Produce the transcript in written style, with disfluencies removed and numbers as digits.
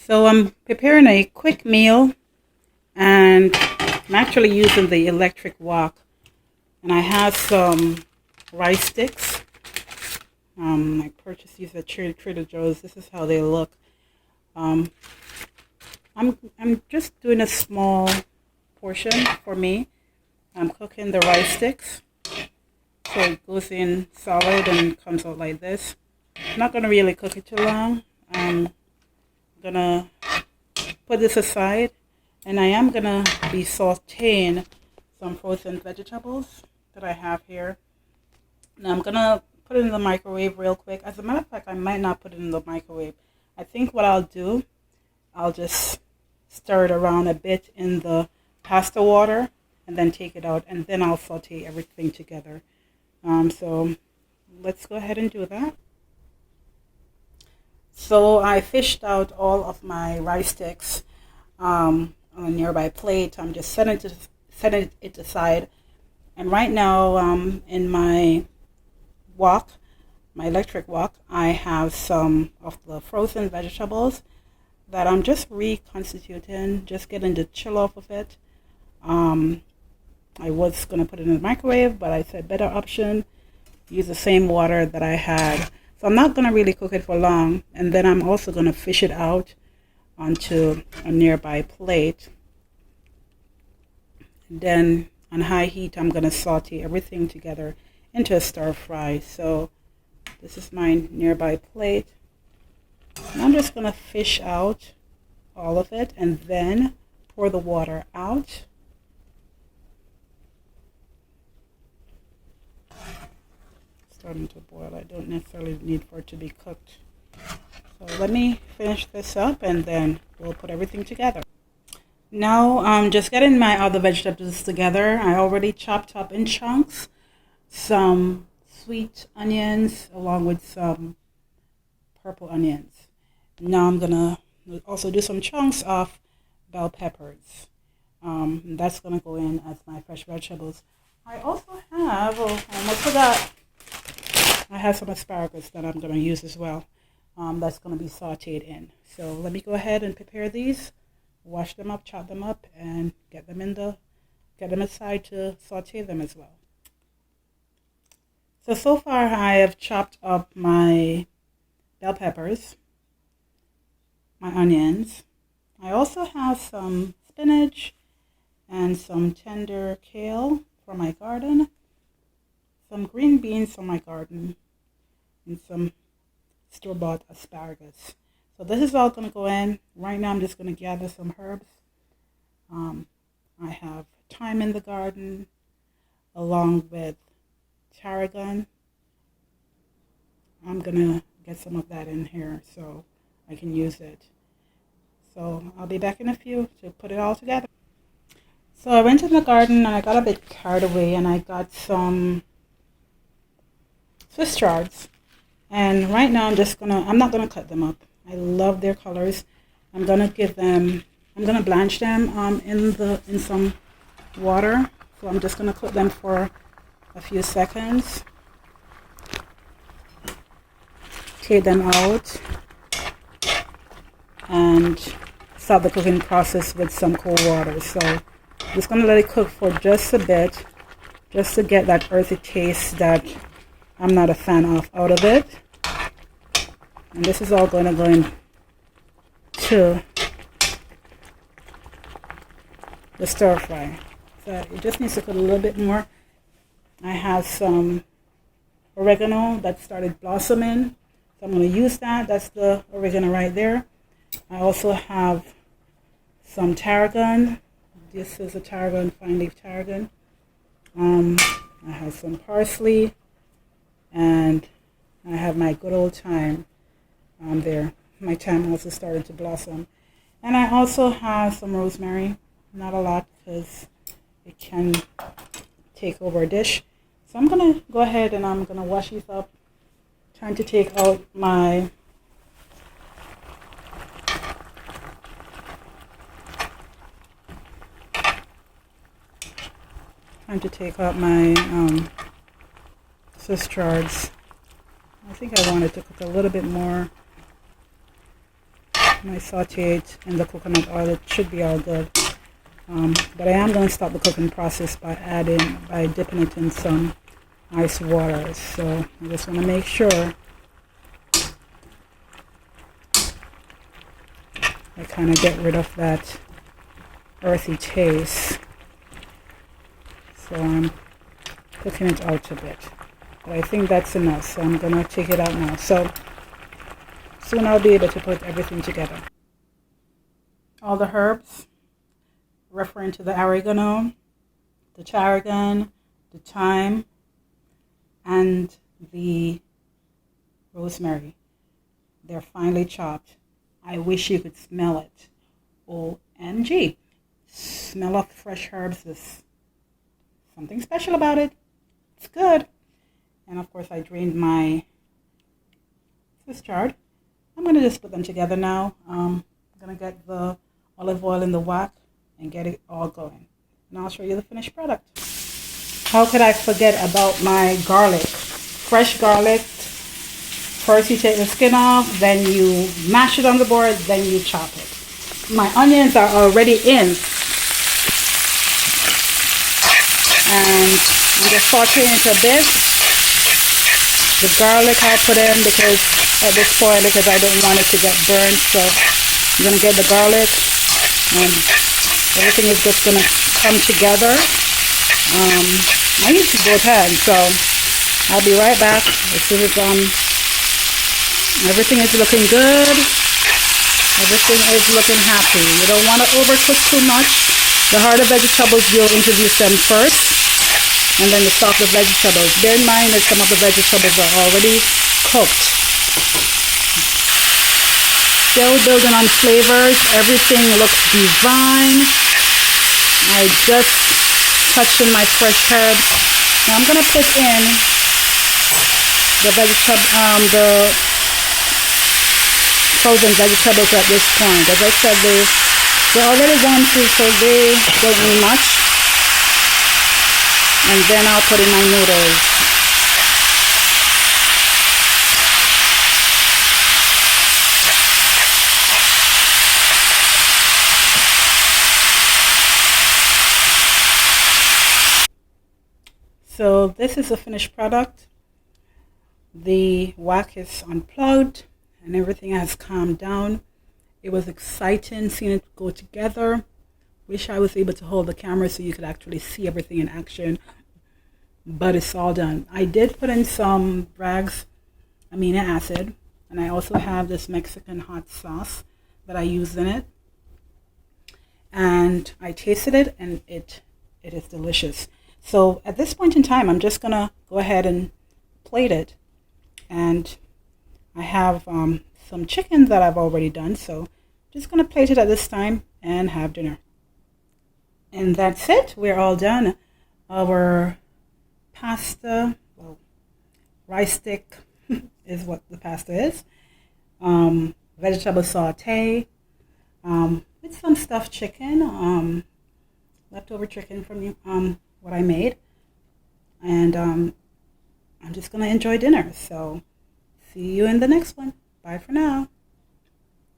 So I'm preparing a quick meal, and I'm actually using the electric wok. And I have some rice sticks. I purchased these at Trader Joe's. This is how they look. Um, I'm just doing a small portion for me. I'm cooking the rice sticks, so it goes in solid and comes out like this. I'm not gonna really cook it too long. I'm gonna put this aside, and I am gonna be sauteing some frozen vegetables that I have here. Now I'm gonna put it in the microwave real quick. As a matter of fact, I might not put it in the microwave. I think what I'll do, I'll just stir it around a bit in the pasta water and then take it out, and then I'll saute everything together. So let's go ahead and do that. So I fished out all of my rice sticks on a nearby plate. I'm just setting it aside. And right now in my wok, my electric wok, I have some of the frozen vegetables that I'm just reconstituting, just getting the chill off of it. I was going to put it in the microwave, but I said better option, use the same water that I had. So I'm not going to really cook it for long, and then I'm also going to fish it out onto a nearby plate. And then on high heat, I'm going to saute everything together into a stir fry. So this is my nearby plate. And I'm just going to fish out all of it and then pour the water out. Starting to boil. I don't necessarily need for it to be cooked. So let me finish this up, and then we'll put everything together. Now I'm just getting my other vegetables together. I already chopped up in chunks some sweet onions along with some purple onions. Now I'm gonna also do some chunks of bell peppers. That's gonna go in as my fresh vegetables. I also have, I almost forgot, I have some asparagus that I'm gonna use as well. That's gonna be sauteed in. So let me go ahead and prepare these. Wash them up, chop them up, and get them aside to saute them as well. So far I have chopped up my bell peppers, my onions. I also have some spinach and some tender kale from my garden, some green beans from my garden, and some store-bought asparagus. So this is all going to go in. Right now I'm just going to gather some herbs. I have thyme in the garden along with tarragon. I'm going to get some of that in here so I can use it. So I'll be back in a few to put it all together. So I went in the garden and I got a bit carried away, and I got some Swiss chards. And right now I'm not gonna cut them up. I love their colors. I'm gonna blanch them in some water. So I'm just gonna cook them for a few seconds. Take them out and start the cooking process with some cold water. So I'm just gonna let it cook for just a bit, just to get that earthy taste that I'm not a fan of out of it. And this is all going to go into the stir fry. So it just needs to cook a little bit more. I have some oregano that started blossoming, so I'm going to use that. That's the oregano right there. I also have some tarragon. This is a tarragon, fine leaf tarragon. I have some parsley, and I have my good old thyme there. My thyme also started to blossom. And I also have some rosemary. Not a lot because it can take over a dish. So I'm going to go ahead and I'm going to wash these up. Time to take out my Swiss chards. I think I wanted to cook a little bit more. my sauteed in the coconut oil. It should be all good. But I am going to stop the cooking process by dipping it in some ice water. So I just want to make sure I kind of get rid of that earthy taste. So I'm cooking it out a bit. But I think that's enough, so I'm going to take it out now. So soon I'll be able to put everything together. All the herbs, referring to the oregano, the tarragon, the thyme, and the rosemary. They're finely chopped. I wish you could smell it. OMG. Smell of fresh herbs is something special about it. It's good. And of course I drained my Swiss chard. I'm going to just put them together now. I'm going to get the olive oil in the wok and get it all going. And I'll show you the finished product. How could I forget about my garlic? Fresh garlic. First you take the skin off, then you mash it on the board, then you chop it. My onions are already in. And I'm just sauteing it a bit. The garlic I'll put in because at this point, because I don't want it to get burnt. So I'm going to get the garlic and everything is just going to come together. I use both hands, so I'll be right back as soon as everything is looking good. Everything is looking happy. You don't want to overcook too much. The harder vegetables, you'll introduce them first, and then the softer vegetables. Bear in mind that some of the vegetables are already cooked. Still building on flavors. Everything looks divine. I just touched in my fresh herbs. Now I'm going to put in the frozen vegetables at this point. As I said, they're already gone through, so they don't need much. And then I'll put in my noodles. So this is the finished product. The wok is unplugged and everything has calmed down. It was exciting seeing it go together. Wish I was able to hold the camera so you could actually see everything in action, but it's all done. I did put in some Bragg's amino acid, and I also have this Mexican hot sauce that I used in it, and I tasted it, and it is delicious. So at this point in time, I'm just gonna go ahead and plate it, and I have some chicken that I've already done, so I'm just gonna plate it at this time and have dinner. And that's it. We're all done. Our pasta, well, rice stick is what the pasta is. Vegetable saute with some stuffed chicken, leftover chicken from what I made. And I'm just going to enjoy dinner. So see you in the next one. Bye for now.